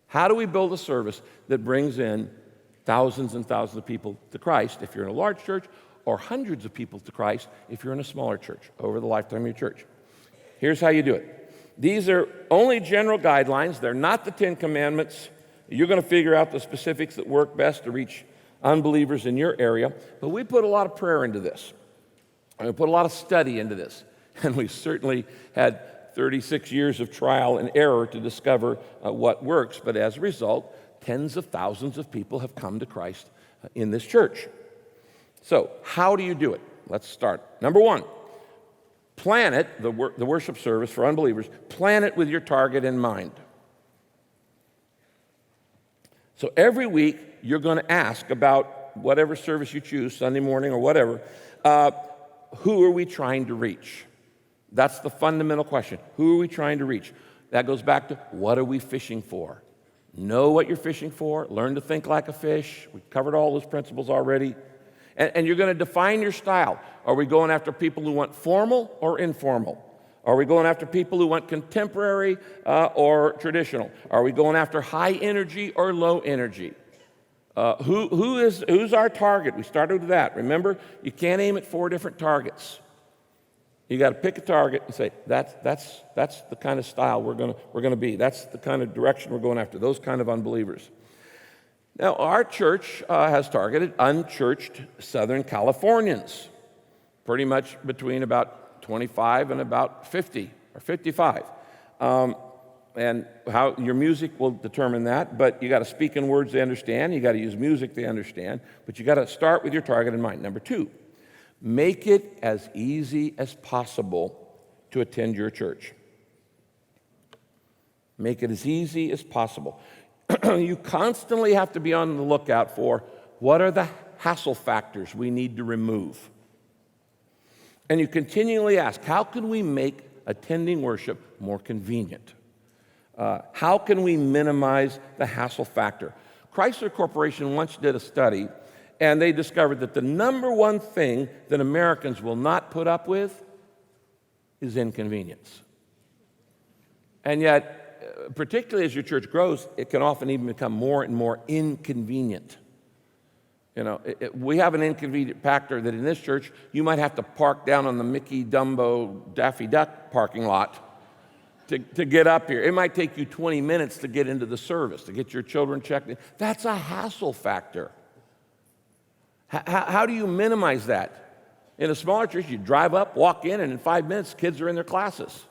How do we build a service that brings in thousands and thousands of people to Christ if you're in a large church, or hundreds of people to Christ if you're in a smaller church over the lifetime of your church? Here's how you do it. These are only general guidelines. They're not the 10 Commandments. You're going to figure out the specifics that work best to reach unbelievers in your area. But we put a lot of prayer into this. And we put a lot of study into this. And we certainly had 36 years of trial and error to discover what works. But as a result, tens of thousands of people have come to Christ in this church. So how do you do it? Let's start. Number one, plan it, the worship service for unbelievers, plan it with your target in mind. So every week, you're going to ask about whatever service you choose, Sunday morning or whatever, who are we trying to reach? That's the fundamental question. Who are we trying to reach? That goes back to, what are we fishing for? Know what you're fishing for. Learn to think like a fish. We've covered all those principles already. And you're going to define your style. Are we going after people who want formal or informal? Are we going after people who want contemporary or traditional? Are we going after high energy or low energy? Who's our target? We started with that. Remember, you can't aim at 4 different targets. You got to pick a target and say, that's the kind of style we're going to be. That's the kind of direction we're going after, those kind of unbelievers. Now, our church has targeted unchurched Southern Californians, pretty much between about 25 and about 50 or 55. And how your music will determine that, but you got to speak in words they understand. You got to use music they understand, but you got to start with your target in mind. Number 2, make it as easy as possible to attend your church. Make it as easy as possible. You constantly have to be on the lookout for what are the hassle factors we need to remove. And you continually ask, how can we make attending worship more convenient? How can we minimize the hassle factor? Chrysler Corporation once did a study, and they discovered that the number one thing that Americans will not put up with is inconvenience. And yet, particularly as your church grows, it can often even become more and more inconvenient. You know, we have an inconvenient factor that in this church, you might have to park down on the Mickey, Dumbo, Daffy Duck parking lot to get up here. It might take you 20 minutes to get into the service, to get your children checked in. That's a hassle factor. How do you minimize that? In a smaller church, you drive up, walk in, and in 5 minutes, kids are in their classes.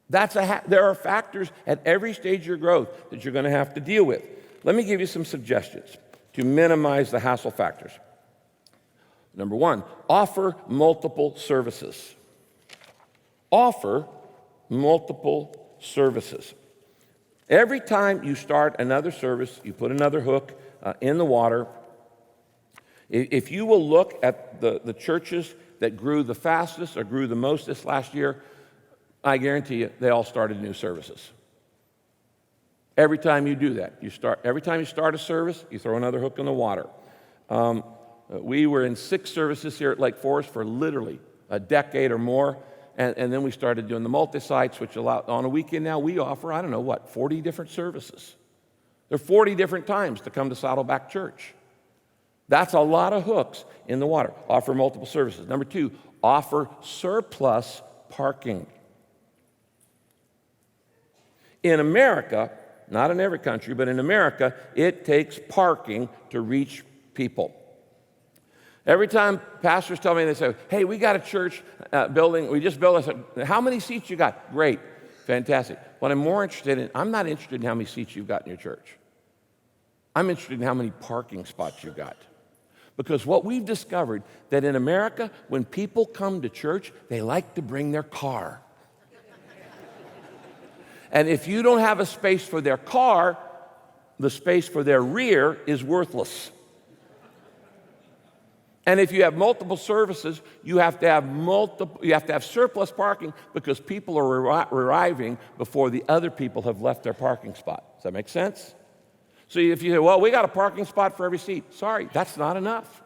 There are factors at every stage of your growth that you're going to have to deal with. Let me give you some suggestions to minimize the hassle factors. Number 1, offer multiple services. Offer multiple services. Every time you start another service, you put another hook in the water. If you will look at the churches that grew the fastest or grew the most this last year, I guarantee you they all started new services. Every time you do that, every time you start a service, you throw another hook in the water. We were in 6 services here at Lake Forest for literally a decade or more, and then we started doing the multi-sites, which on a weekend now we offer, 40 different services. There are 40 different times to come to Saddleback Church. That's a lot of hooks in the water. Offer multiple services. Number 2, offer surplus parking. In America, not in every country, but in America, it takes parking to reach people. Every time pastors tell me, they say, hey, we got a church building, we just built, I said, how many seats you got? Great, fantastic. What I'm more interested in, I'm not interested in how many seats you've got in your church. I'm interested in how many parking spots you got. Because what we've discovered, that in America, when people come to church, they like to bring their car. And if you don't have a space for their car, the space for their rear is worthless. And if you have multiple services, you have to have surplus parking because people are arriving before the other people have left their parking spot. Does that make sense? So if you say, well, we got a parking spot for every seat. Sorry, that's not enough.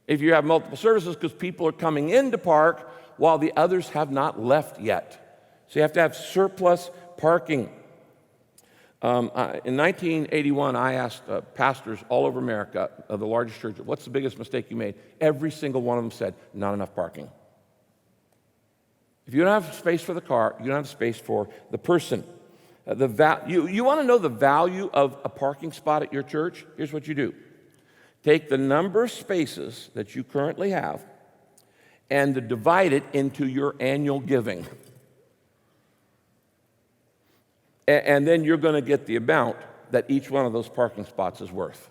If you have multiple services because people are coming in to park while the others have not left yet. So you have to have surplus parking. In 1981, I asked pastors all over America of the largest churches, what's the biggest mistake you made? Every single one of them said, not enough parking. If you don't have space for the car, you don't have space for the person. You want to know the value of a parking spot at your church? Here's what you do. Take the number of spaces that you currently have and divide it into your annual giving. And then you're going to get the amount that each one of those parking spots is worth.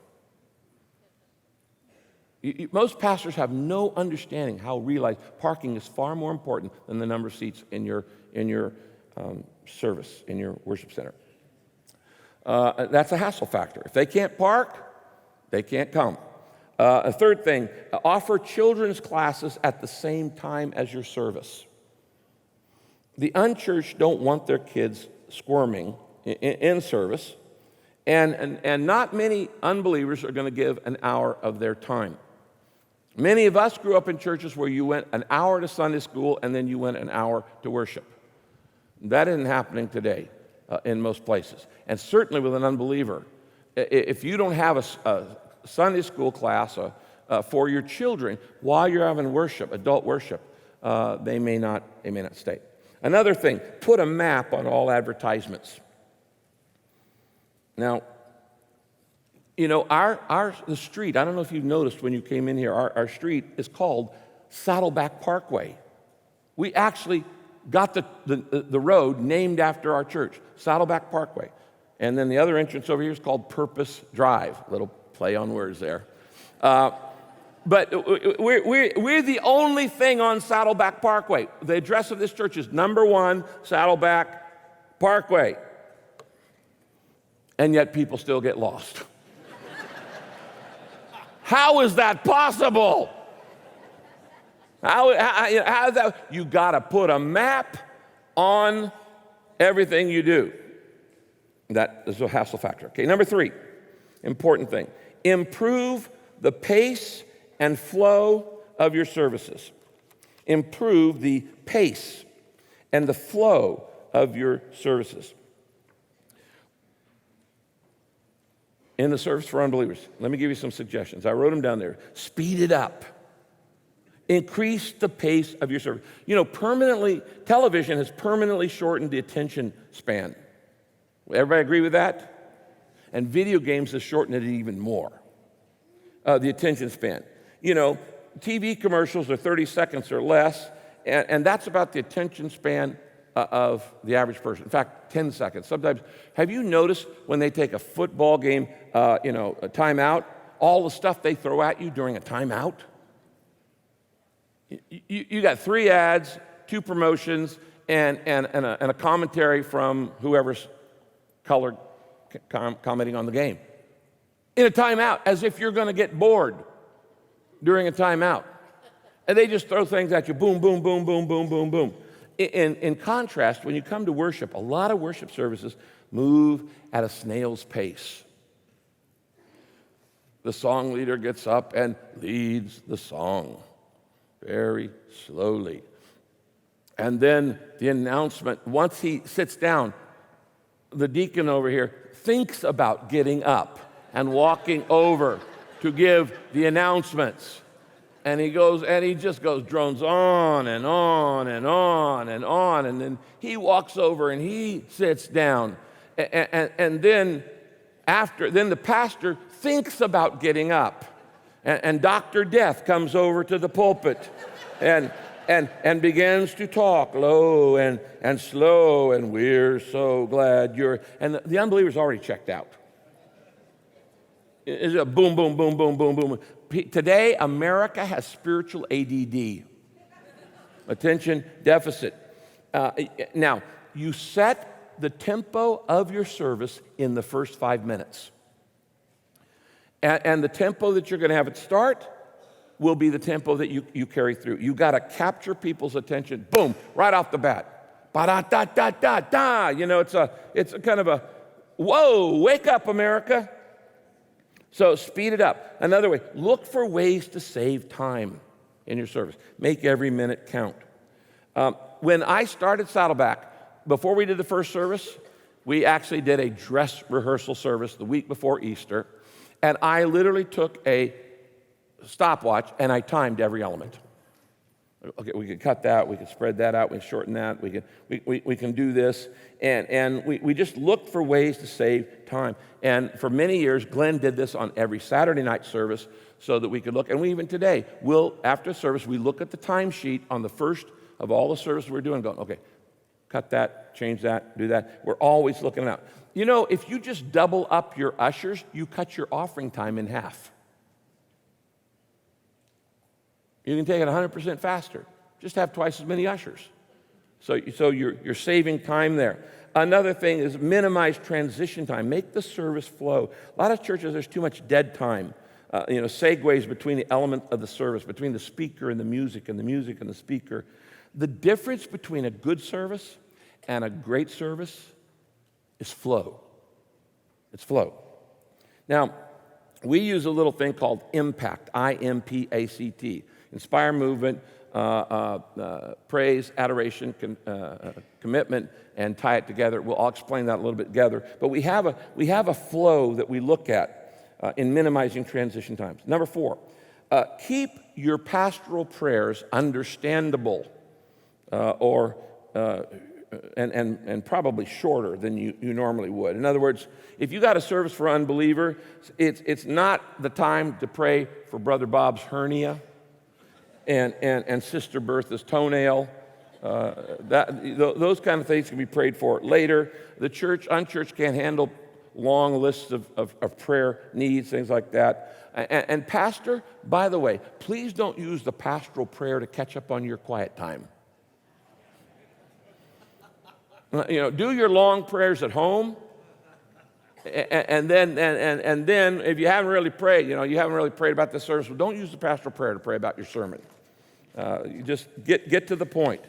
Most pastors have no understanding how realize parking is far more important than the number of seats in your service, in your worship center. That's a hassle factor. If they can't park, they can't come. A third thing, offer children's classes at the same time as your service. The unchurched don't want their kids squirming in service, and not many unbelievers are going to give an hour of their time. Many of us grew up in churches where you went an hour to Sunday school and then you went an hour to worship. That isn't happening today in most places. And certainly with an unbeliever, if you don't have a Sunday school class for your children while you're having worship, adult worship, they may not stay. Another thing, put a map on all advertisements. Now, you know, the street, I don't know if you've noticed when you came in here, our street is called Saddleback Parkway. We actually got the road named after our church, Saddleback Parkway. And then the other entrance over here is called Purpose Drive. Little play on words there. But we're the only thing on Saddleback Parkway. The address of this church is number 1 Saddleback Parkway. And yet people still get lost. How is that possible? How is that? You got to put a map on everything you do. That is a hassle factor. Okay, number 3, important thing. Improve the pace and flow of your services. Improve the pace and the flow of your services. In the service for unbelievers, let me give you some suggestions. I wrote them down there. Speed it up. Increase the pace of your service. You know, television has permanently shortened the attention span. Everybody agree with that? And video games have shortened it even more. The attention span. You know, TV commercials are 30 seconds or less, and that's about the attention span of the average person. In fact, 10 seconds. Sometimes, have you noticed when they take a football game, a timeout, all the stuff they throw at you during a timeout? You got 3 ads, 2 promotions, and a commentary from whoever's commenting on the game. In a timeout, as if you're going to get bored during a timeout. And they just throw things at you, boom, boom, boom, boom, boom, boom, boom. In contrast, when you come to worship, a lot of worship services move at a snail's pace. The song leader gets up and leads the song very slowly. And then the announcement, once he sits down, the deacon over here thinks about getting up and walking over to give the announcements. And he just drones on and on and on and on. And then he walks over and he sits down. And then the pastor thinks about getting up. And Dr. Death comes over to the pulpit and begins to talk low and slow. And we're so glad you're. And the unbeliever's already checked out. It's a boom, boom, boom, boom, boom, boom. Today, America has spiritual ADD, attention deficit. Now, you set the tempo of your service in the first 5 minutes. And the tempo that you're going to have at start will be the tempo that you carry through. You got to capture people's attention, boom, right off the bat. Ba-da-da-da-da-da. You know, it's a kind of a, whoa, wake up, America. So speed it up. Another way, look for ways to save time in your service. Make every minute count. When I started Saddleback, before we did the first service, we actually did a dress rehearsal service the week before Easter, and I literally took a stopwatch and I timed every element. Okay, we could cut that, we could spread that out, we can shorten that, we can do this. And we just looked for ways to save time. And for many years, Glenn did this on every Saturday night service so that we could look. And we even today, after service, we look at the timesheet on the first of all the services we're doing, going, okay, cut that, change that, do that. We're always looking out. You know, if you just double up your ushers, you cut your offering time in half. You can take it 100% faster. Just have twice as many ushers. So you're saving time there. Another thing is minimize transition time. Make the service flow. A lot of churches, there's too much dead time. Segues between the element of the service, between the speaker and the music, and the music and the speaker. The difference between a good service and a great service is flow. It's flow. Now, we use a little thing called IMPACT, I-M-P-A-C-T. Inspire, movement, praise, adoration, commitment, and tie it together. We'll all explain that a little bit together. But we have a flow that we look at in minimizing transition times. Number 4, keep your pastoral prayers understandable and probably shorter than you normally would. In other words, if you got a service for unbeliever, it's not the time to pray for Brother Bob's hernia and Sister Bertha's toenail. Those kind of things can be prayed for later. The unchurched can't handle long lists of prayer needs, things like that. And pastor, by the way, please don't use the pastoral prayer to catch up on your quiet time. Do your long prayers at home, and then if you haven't really prayed, you haven't really prayed about this service, well, don't use the pastoral prayer to pray about your sermon. You just get to the point.